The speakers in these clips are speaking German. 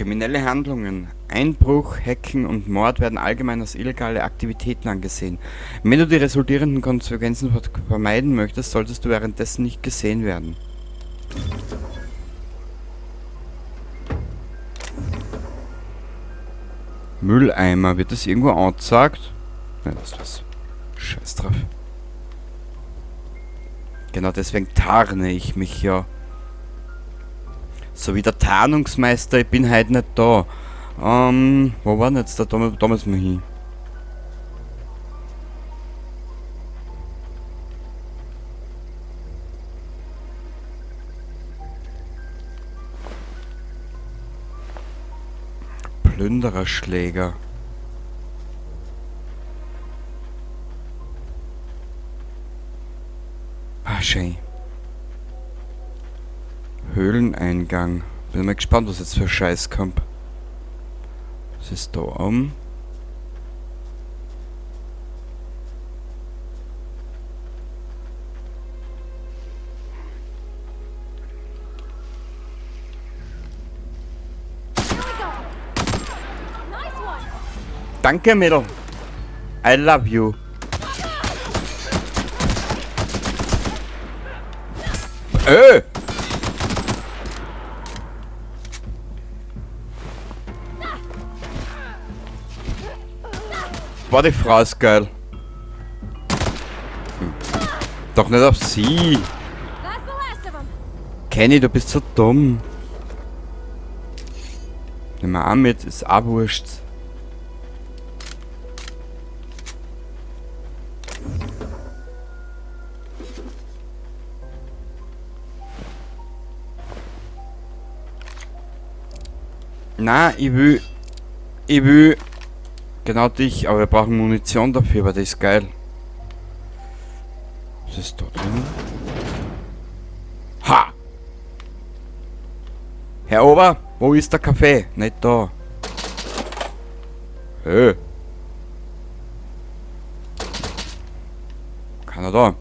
Kriminelle Handlungen, Einbruch, Hacken und Mord werden allgemein als illegale Aktivitäten angesehen. Wenn du die resultierenden Konsequenzen vermeiden möchtest, solltest du währenddessen nicht gesehen werden. Mülleimer, wird das irgendwo angezeigt? Nein, das ist was. Scheiß drauf. Genau deswegen tarne ich mich ja. So wie der Tarnungsmeister, ich bin heute nicht da. Wo war denn jetzt der? Da müssen wir hin. Plündererschläger. Ah, schön. Höhleneingang. Bin mal gespannt, was jetzt für Scheiß kommt. Was ist da oben? Danke, Mädel. I love you. Boah, die Frau ist geil. Doch nicht auf sie. Kenny, du bist so dumm. Nimm mal an mit, ist auch wurscht. Na, ich will genau dich, aber wir brauchen Munition dafür, weil das ist geil. Was ist da drin? Ha! Herr Ober, wo ist der Kaffee? Nicht da. Keiner da.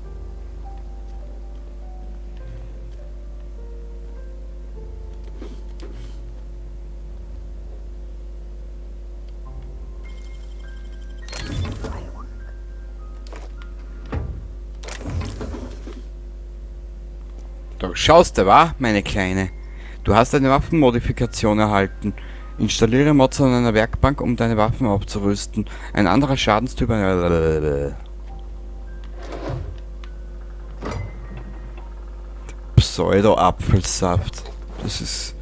Du schaust, wa, meine Kleine? Du hast eine Waffenmodifikation erhalten. Installiere Mods an einer Werkbank, um deine Waffen aufzurüsten. Ein anderer Schadenstyp... Pseudo-Apfelsaft. Das ist...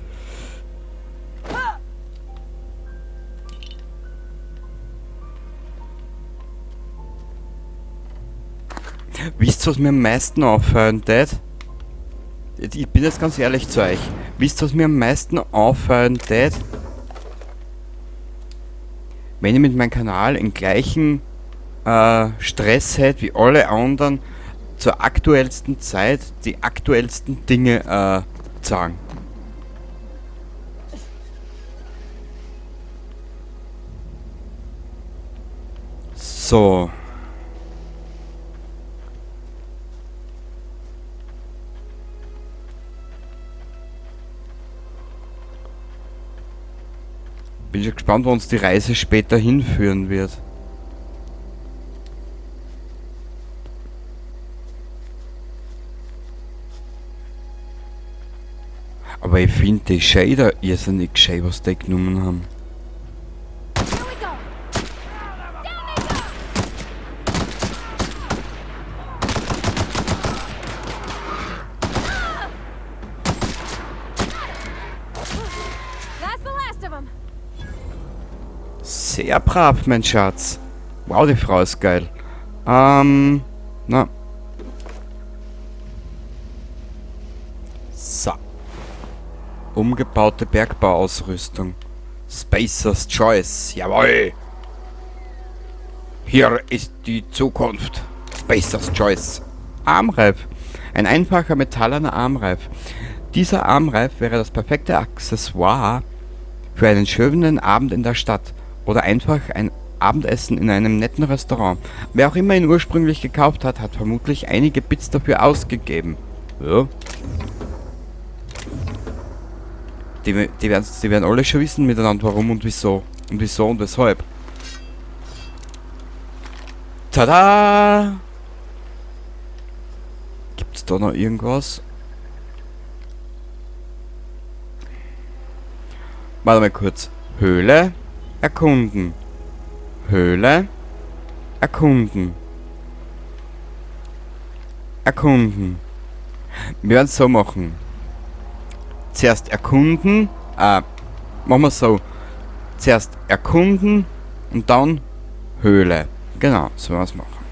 Wisst ihr, was mir am meisten auffallen tät? Ich bin jetzt ganz ehrlich zu euch. Wisst ihr, was mir am meisten auffallen tät? Wenn ich mit meinem Kanal den gleichen Stress hätte wie alle anderen zur aktuellsten Zeit die aktuellsten Dinge sagen. So. Bin schon gespannt, wo uns die Reise später hinführen wird. Aber ich finde die Shader irrsinnig gescheit, was die genommen haben. Sehr brav, mein Schatz. Wow, die Frau ist geil. Na. So. Umgebaute Bergbauausrüstung. Spacers Choice. Jawohl. Hier ist die Zukunft. Spacers Choice. Armreif. Ein einfacher metallener Armreif. Dieser Armreif wäre das perfekte Accessoire für einen schönen Abend in der Stadt. Oder einfach ein Abendessen in einem netten Restaurant. Wer auch immer ihn ursprünglich gekauft hat, hat vermutlich einige Bits dafür ausgegeben. Ja. Die werden alle schon wissen miteinander, warum und wieso. Und wieso und weshalb. Tada! Gibt's da noch irgendwas? Warte mal kurz. Höhle erkunden. Höhle erkunden. Erkunden. Wir werden es so machen. Zuerst erkunden. Machen wir es so. Zuerst erkunden und dann Höhle. Genau, so werden wir es machen.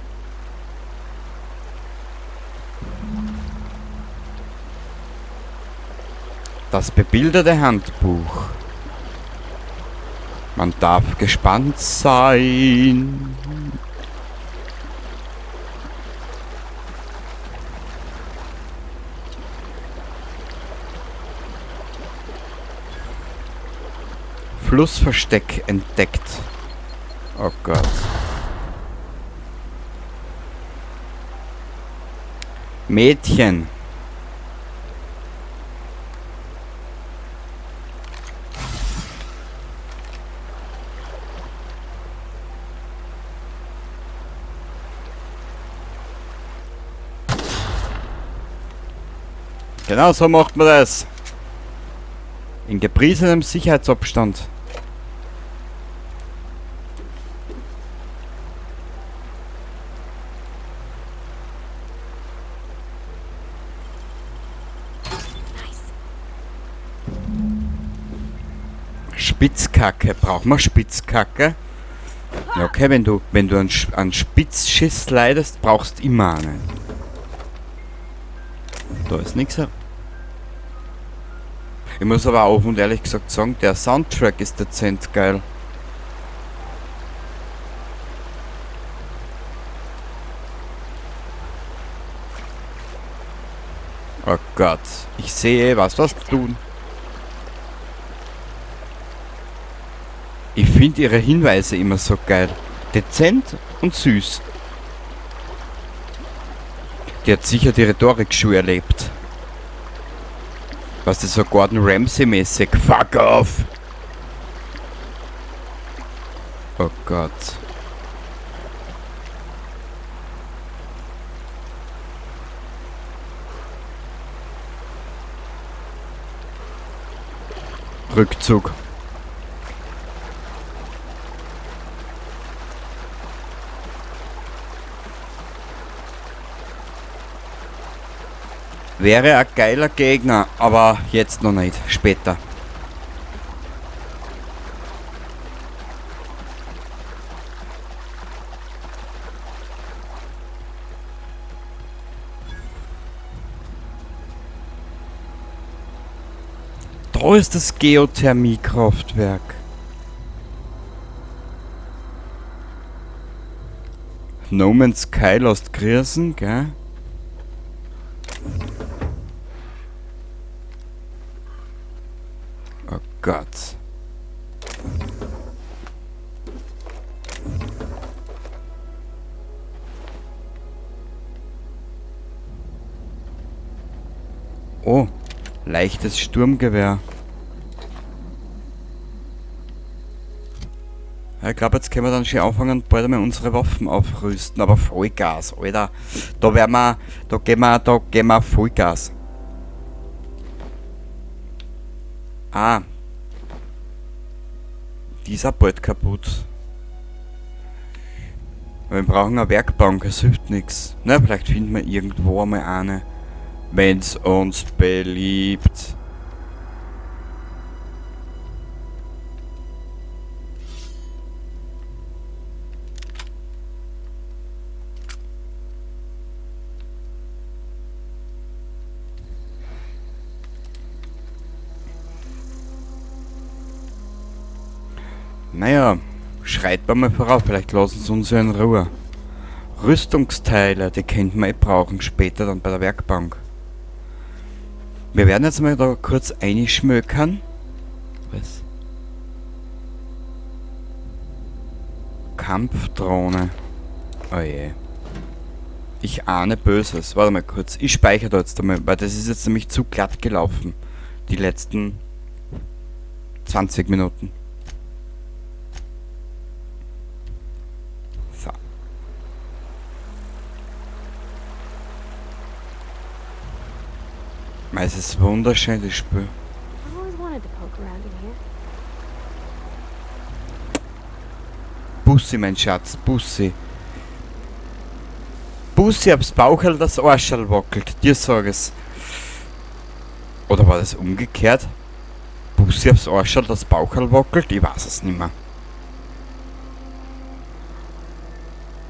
Das bebilderte Handbuch. Man darf gespannt sein. Flussversteck entdeckt. Oh Gott. Mädchen. Genau so macht man das. In gepriesenem Sicherheitsabstand. Spitzkacke. Brauchen wir Spitzkacke? Ja, okay, wenn du an Spitzschiss leidest, brauchst immer eine. Da ist nichts. Ich muss aber offen und ehrlich gesagt sagen, der Soundtrack ist dezent geil. Oh Gott, ich sehe was tun. Ich finde ihre Hinweise immer so geil. Dezent und süß. Die hat sicher die Rhetorik-Schuhe erlebt. Was ist so Gordon Ramsay-mäßig? Fuck off! Oh Gott. Rückzug. Wäre ein geiler Gegner, aber jetzt noch nicht, später. Da ist das Geothermiekraftwerk. No Man's Sky lässt grüßen, gell? Oh Gott. Oh, leichtes Sturmgewehr. Ja, ich glaube, jetzt können wir dann schon anfangen, bald einmal unsere Waffen aufrüsten. Aber Vollgas, Alter. Da gehen wir Vollgas. Ah. Die ist auch bald kaputt. Aber wir brauchen eine Werkbank, es hilft nichts. Na, vielleicht finden wir irgendwo einmal eine. Wenn's uns beliebt. Naja, schreit mal vorauf, vielleicht lassen sie uns ja in Ruhe. Rüstungsteile, die könnten wir eh brauchen, später dann bei der Werkbank. Wir werden jetzt mal da kurz einschmökern. Was? Kampfdrohne. Oh je. Ich ahne Böses. Warte mal kurz. Ich speichere da jetzt einmal, weil das ist jetzt nämlich zu glatt gelaufen. Die letzten 20 Minuten. So. Es ist wunderschön, das Spiel. I've always wanted to poke around in here. Bussi, mein Schatz, Bussi. Bussi aufs Baucherl, das Arschel wackelt. Dir sag es. Oder war das umgekehrt? Bussi aufs Arschel, das Baucherl wackelt? Ich weiß es nicht mehr.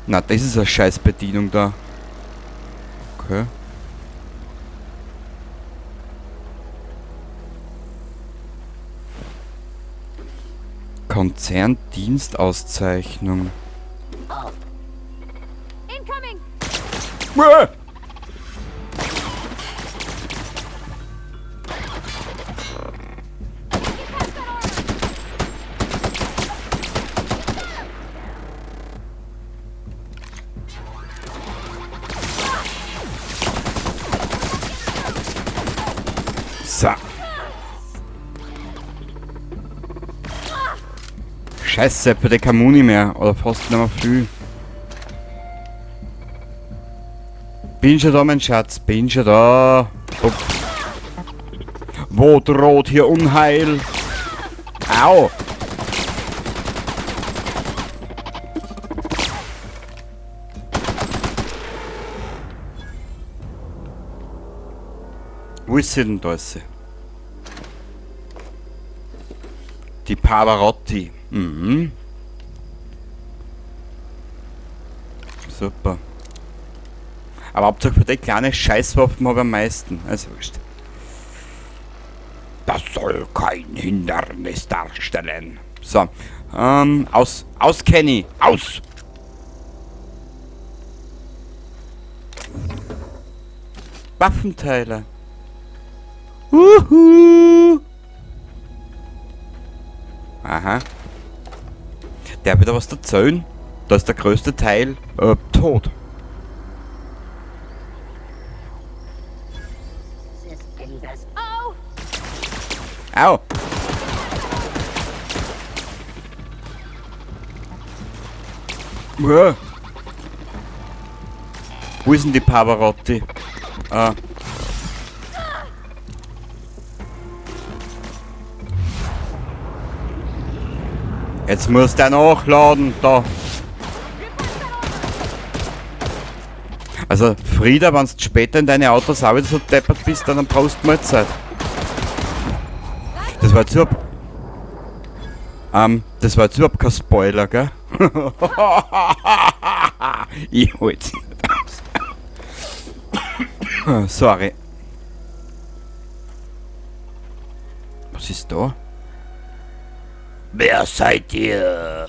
Na, das ist eine scheiß Bedienung da. Okay. Konzerndienstauszeichnung. Incoming! So. Scheiße, für die Kamuni mehr. Oder fast nicht mehr viel. Bin schon da, mein Schatz. Bin schon da. Oh. Wo droht hier Unheil? Au! Wo ist sie denn da? Ist sie? Die Pavarotti. Mhm. Super. Aber Hauptsache für die kleine Scheißwaffen habe ich am meisten. Also wurscht. Das soll kein Hindernis darstellen. So. Aus Kenny. Aus! Waffenteile. Uhu. Aha. Der wird was erzählen. Da ist der größte Teil tot. Oh! Au! Uah. Wo ist denn die Pavarotti? Ah. Jetzt muss der nachladen, da. Also, Frieda, wenn du später in deine Autos auch wieder so deppert bist, dann brauchst du Mahlzeit. Das war jetzt überhaupt... das war jetzt überhaupt kein Spoiler, gell? Ich hol's nicht aus. Sorry. Was ist da? Wer seid ihr?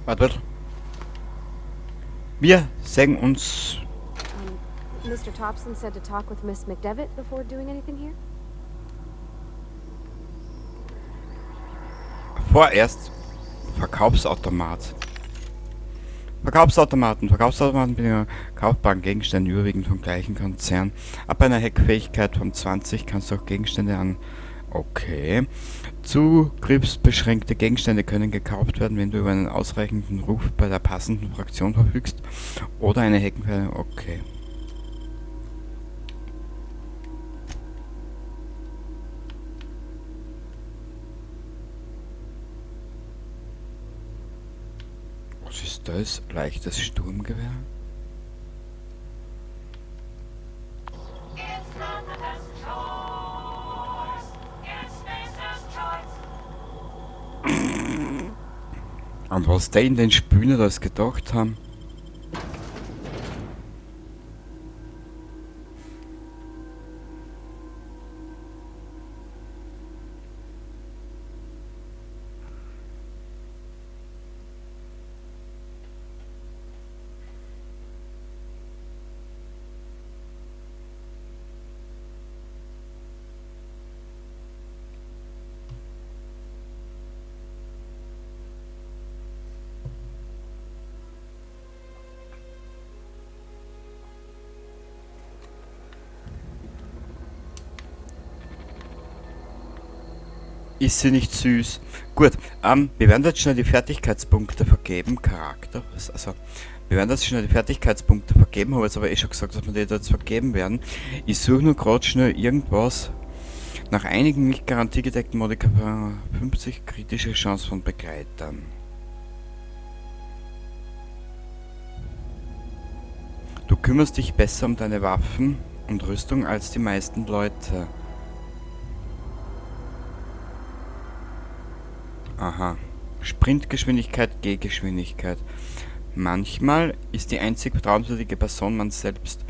Warte. Wir sehen uns. Mr. Thompson said to talk with Miss McDevitt before doing anything here? Vorerst Verkaufsautomat. Verkaufsautomaten bringen kaufbaren Gegenstände überwiegend vom gleichen Konzern. Ab einer Hackfähigkeit von 20 kannst du auch Gegenstände an... Okay. Zugriffsbeschränkte Gegenstände können gekauft werden, wenn du über einen ausreichenden Ruf bei der passenden Fraktion verfügst. Oder eine Heckenfähigkeit... Okay. Was ist das? Leichtes Sturmgewehr? Und was die in den Spielen das gedacht haben. Ist sie nicht süß? Gut, wir werden jetzt schnell die Fertigkeitspunkte vergeben. Charakter. Also, wir werden jetzt schnell die Fertigkeitspunkte vergeben. Habe jetzt aber eh schon gesagt, dass wir die jetzt vergeben werden. Ich suche nur gerade schnell irgendwas. Nach einigen nicht garantiegedeckten Modifikationen 50 kritische Chance von Begleitern. Du kümmerst dich besser um deine Waffen und Rüstung als die meisten Leute. Aha. Sprintgeschwindigkeit, Gehgeschwindigkeit. Manchmal ist die einzig vertrauenswürdige Person man selbst.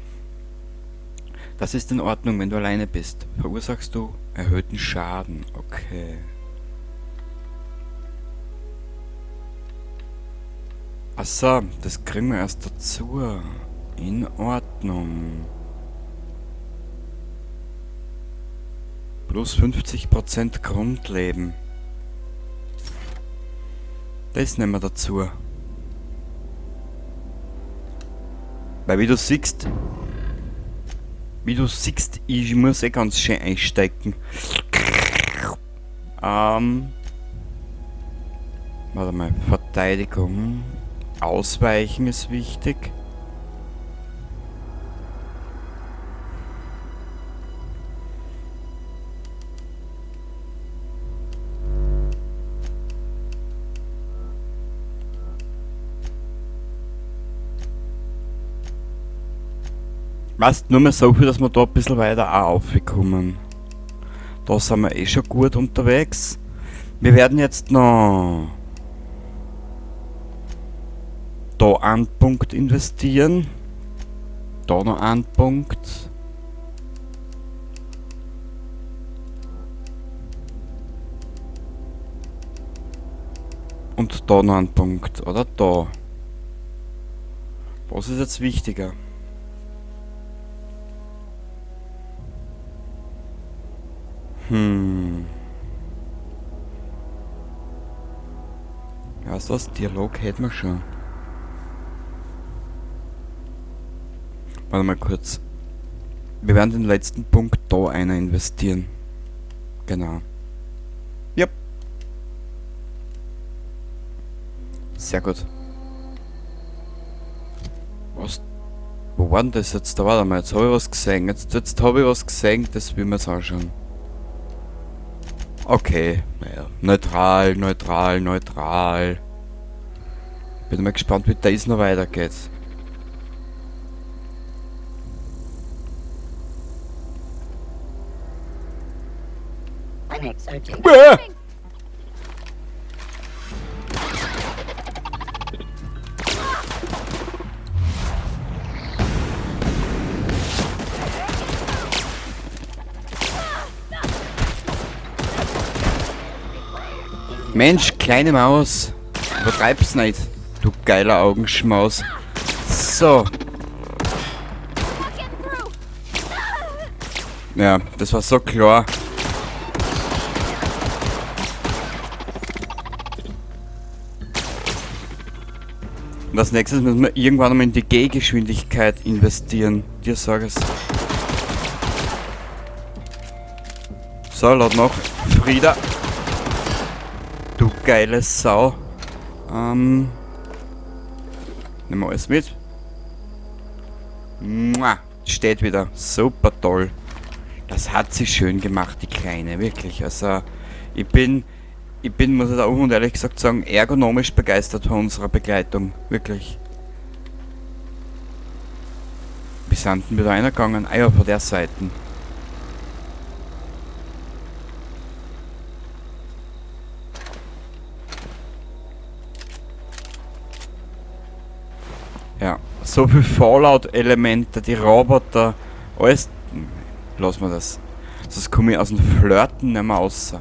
Das ist in Ordnung, wenn du alleine bist. Verursachst du erhöhten Schaden. Okay. Achso, das kriegen wir erst dazu. In Ordnung. Plus 50% Grundleben. Das nehmen wir dazu. Weil wie du siehst, ich muss eh ganz schön einstecken. Warte mal, Verteidigung. Ausweichen ist wichtig. Weißt nur mehr so viel, dass wir da ein bisschen weiter auch aufkommen. Da sind wir eh schon gut unterwegs. Wir werden jetzt noch da einen Punkt investieren. Da noch einen Punkt. Und da noch einen Punkt. Oder da. Was ist jetzt wichtiger? Weißt du was? Dialog hätten wir schon. Warte mal kurz. Wir werden den letzten Punkt da einer investieren. Genau. Yep. Sehr gut. Was? Wo war denn das jetzt? Da warte mal, jetzt habe ich was gesehen. Jetzt habe ich was gesehen, das will man jetzt anschauen. Okay, naja. Neutral. Bin mal gespannt, wie das noch weitergeht. Mensch, kleine Maus. Übertreib's nicht, du geiler Augenschmaus. So. Ja, das war so klar. Und als nächstes müssen wir irgendwann einmal in die Gehgeschwindigkeit investieren. Dir sag es. So, laut noch. Frieda. Du geile Sau. Nehmen wir alles mit. Mua, steht wieder. Super toll. Das hat sie schön gemacht, die Kleine. Wirklich. Also, ich bin, muss ich da auch und ehrlich gesagt sagen, ergonomisch begeistert von unserer Begleitung. Wirklich. Wie sind denn wir da reingegangen? Ah ja, von der Seite. so viel Fallout-Elemente, die Roboter, alles. Lass mal das. Sonst komme ich aus dem Flirten nicht mehr raus.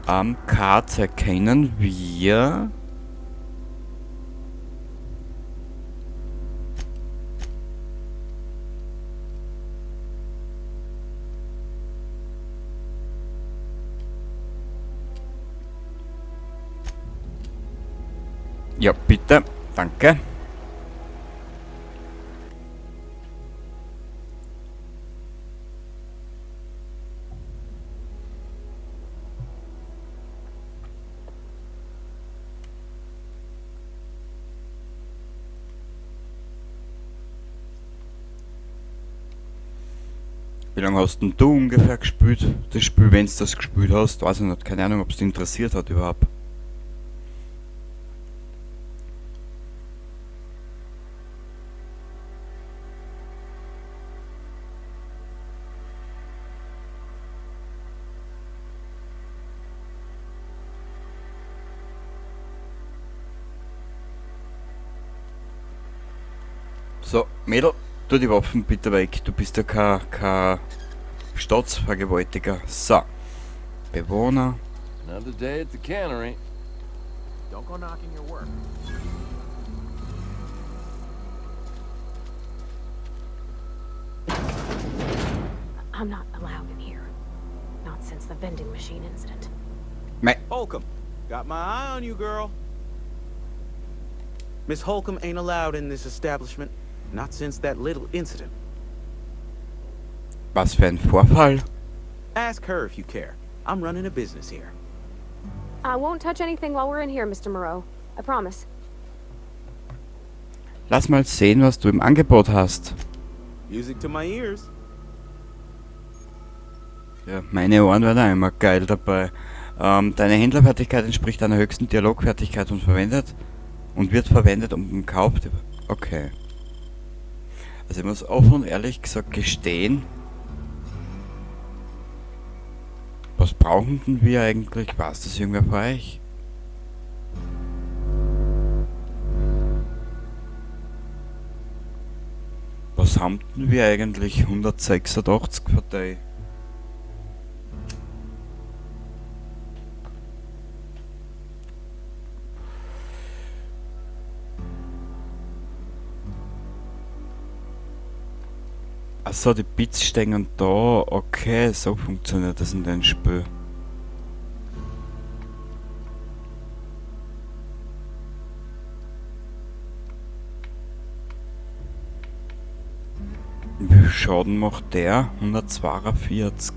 Karte kennen wir. Ja, bitte. Danke. Wie lange hast denn du ungefähr gespielt? Das Spiel, wenn du das gespielt hast, weiß ich nicht. Keine Ahnung, ob es dich interessiert hat überhaupt. So, Mädel, tu die Waffen bitte weg. Du bist ja kein Staatsvergewaltiger. So, Bewohner. Another day at the cannery. Don't go knocking your work. I'm not allowed in here. Not since the vending machine incident. Holcomb, got my eye on you, girl. Miss Holcomb ain't allowed in this establishment. Not since that little incident. Was für ein Vorfall? Ask her if you care. I'm running a business here. I won't touch anything while we're in here, Mr. Moreau. I promise. Lass mal sehen, was du im Angebot hast. Music to my ears. Ja, meine Ohren werden auch immer geil dabei. Deine Händlerfertigkeit entspricht deiner höchsten Dialogfertigkeit und wird verwendet, um den Kauf... Okay. Also ich muss offen und ehrlich gesagt gestehen, was brauchen denn wir eigentlich? Weiß das irgendwer von euch? Was haben denn wir eigentlich? 186 Partei. Achso, die Bits stehen da. Okay, so funktioniert das in dem Spiel. Wie viel Schaden macht der? 142.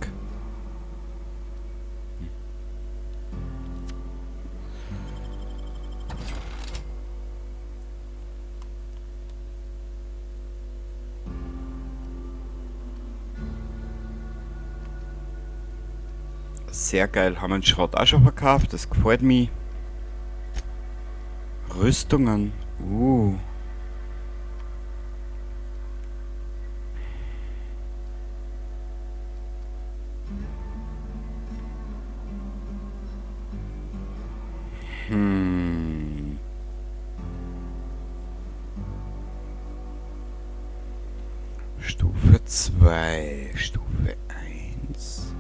Sehr geil, haben wir den Schrott auch schon verkauft, das gefällt mir. Rüstungen, Stufe 2, Stufe 1.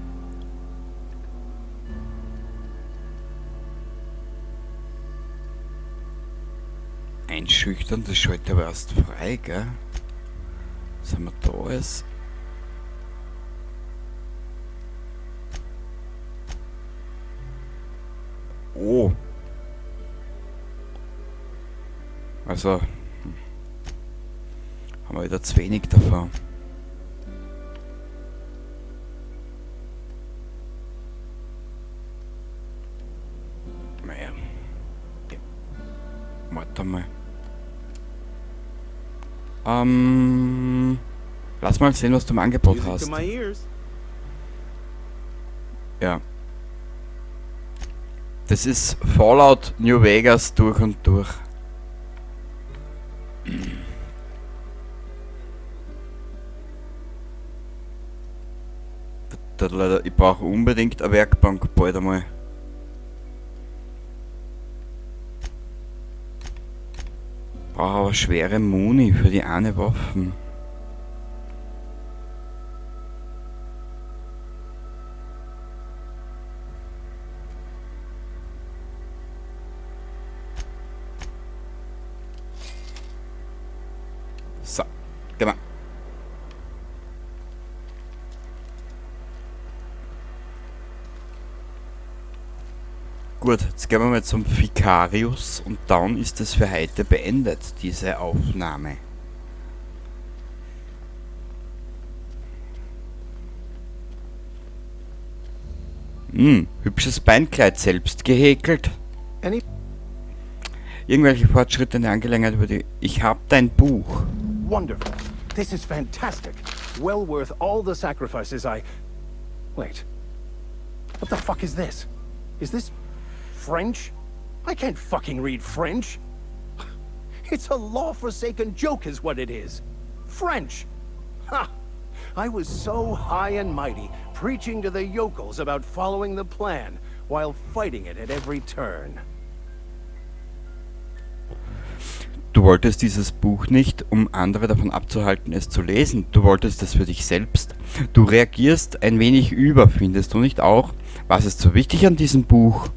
Einschüchtern, das schaut aber erst frei, gell? Was haben wir da alles? Oh. Also haben wir wieder zu wenig davon. Naja. Warte mal. Lass mal sehen, was du im Angebot Music hast. to my ears. Ja. Das ist Fallout New Vegas durch und durch. Ich brauche unbedingt eine Werkbank bald einmal. Brauche aber schwere Muni für die eine Waffen. So, geh mal. Gut, jetzt gehen wir mal zum Vicarius und dann ist es für heute beendet, diese Aufnahme. Hübsches Beinkleid, selbst gehäkelt. Any Irgendwelche Fortschritte in der Angelegenheit über die... Ich hab dein Buch. wonderful. This is fantastic. Well worth all the sacrifices I... Wait. What the fuck is this? Is this French? I can't fucking read French. It's a law-forsaken joke is what it is. French. Ha! I was so high and mighty, preaching to the yokels about following the plan, while fighting it at every turn. Du wolltest dieses Buch nicht, um andere davon abzuhalten, es zu lesen. Du wolltest es für dich selbst. Du reagierst ein wenig über, findest du nicht auch? Was ist so wichtig an diesem Buch?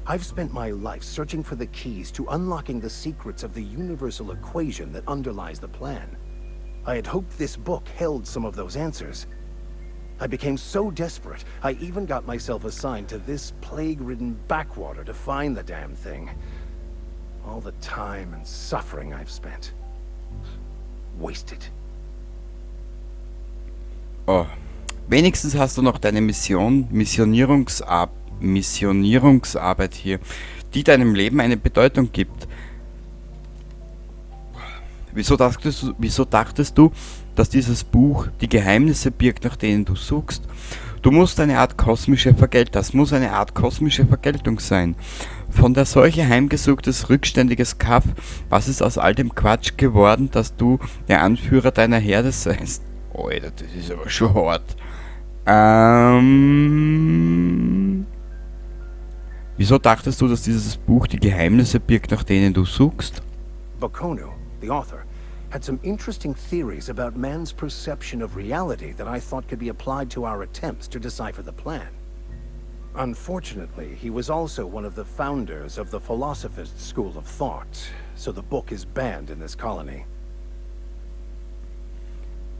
I've spent my life searching for the keys to unlocking the secrets of the universal equation that underlies the plan. I had hoped this book held some of those answers. I became so desperate, I even got myself assigned to this plague-ridden backwater to find the damn thing. All the time and suffering I've spent. Wasted. Oh, wenigstens hast du noch deine Missionierungsarbeit hier, die deinem Leben eine Bedeutung gibt. Wieso dachtest du, dass dieses Buch die Geheimnisse birgt, nach denen du suchst? Das muss eine Art kosmische Vergeltung sein. Von der Seuche heimgesuchtes, rückständiges Kaff. Was ist aus all dem Quatsch geworden, dass du der Anführer deiner Herde seist? Alter, das ist aber schon hart. Wieso dachtest du, dass dieses Buch die Geheimnisse birgt, nach denen du suchst? Bakono, the author, had some interesting theories about man's perception of reality that I thought could be applied to our attempts to decipher the plan. Unfortunately, he was also one of the founders of the Philosophist school of thought, so the book is banned in this colony.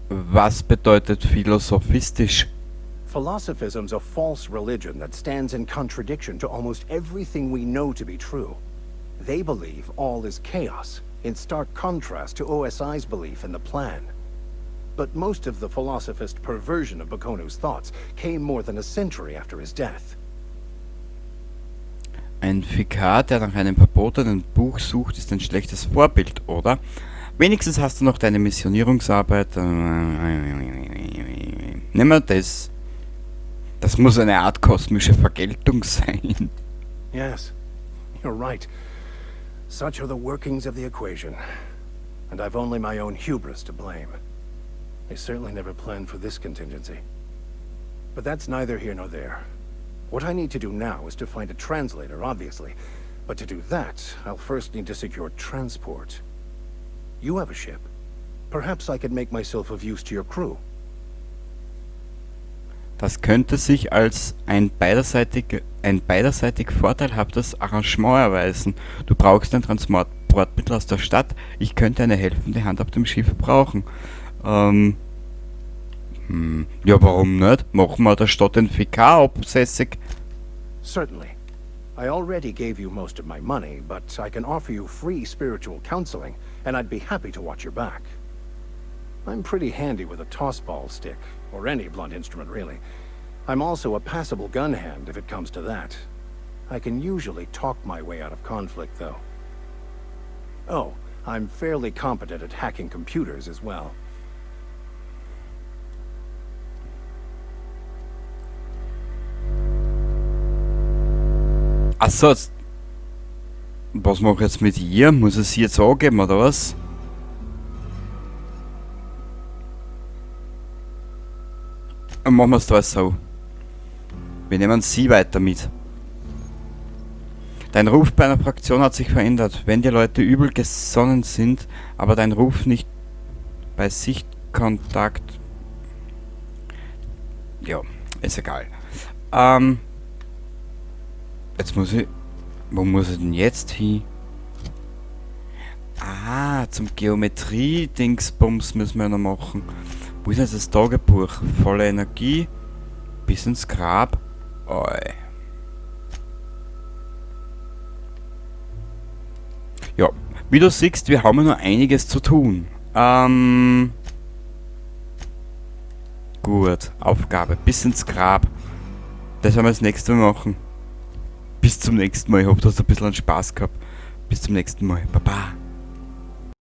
Was bedeutet philosophistisch? Philosophism's a false religion that stands in contradiction to almost everything we know to be true. They believe all is chaos, in stark contrast to OSI's belief in the plan. But most of the philosophist perversion of Bakono's thoughts came more than a century after his death. Ein Vikar, der nach einem verbotenen Buch sucht, ist ein schlechtes Vorbild, oder? Wenigstens hast du noch deine Missionierungsarbeit. Nimm mal das. Das muss eine Art kosmische Vergeltung sein. Yes, you're right. Such are the workings of the equation. And I've only my own hubris to blame. I certainly never planned for this contingency. But that's neither here nor there. What I need to do now is to find a translator, obviously. But to do that, I'll first need to secure transport. You have a ship. Perhaps I could make myself of use to your crew. Das könnte sich als ein beiderseitig vorteilhaftes Arrangement erweisen. Du brauchst ein Transportmittel aus der Stadt. Ich könnte eine helfende Hand auf dem Schiff brauchen. Ja, warum nicht? Machen wir der Stadt den Vikar absässig. Certainly. I already gave you most of my money, but I can offer you free spiritual counseling, and I'd be happy to watch your back. I'm pretty handy with a tossball stick, or any blunt instrument really. I'm also a passable gun hand if it comes to that. I can usually talk my way out of conflict, though. Oh, I'm fairly competent at hacking computers as well. Achso, was mache ich jetzt mit ihr? Muss ich sie jetzt angeben, oder was? Dann machen wir es da so. Wir nehmen sie weiter mit. Dein Ruf bei einer Fraktion hat sich verändert. Wenn dir Leute übel gesonnen sind, aber dein Ruf nicht bei Sichtkontakt... Ja, ist egal. Jetzt muss ich... Wo muss ich denn jetzt hin? Ah, zum Geometrie-Dingsbums müssen wir noch machen. Wo ist jetzt das Tagebuch? Volle Energie. Bis ins Grab. Oi. Ja, wie du siehst, wir haben noch einiges zu tun. Gut, Aufgabe. Bis ins Grab. Das werden wir das nächste Mal machen. Bis zum nächsten Mal. Ich hoffe, du hast ein bisschen Spaß gehabt. Bis zum nächsten Mal. Baba.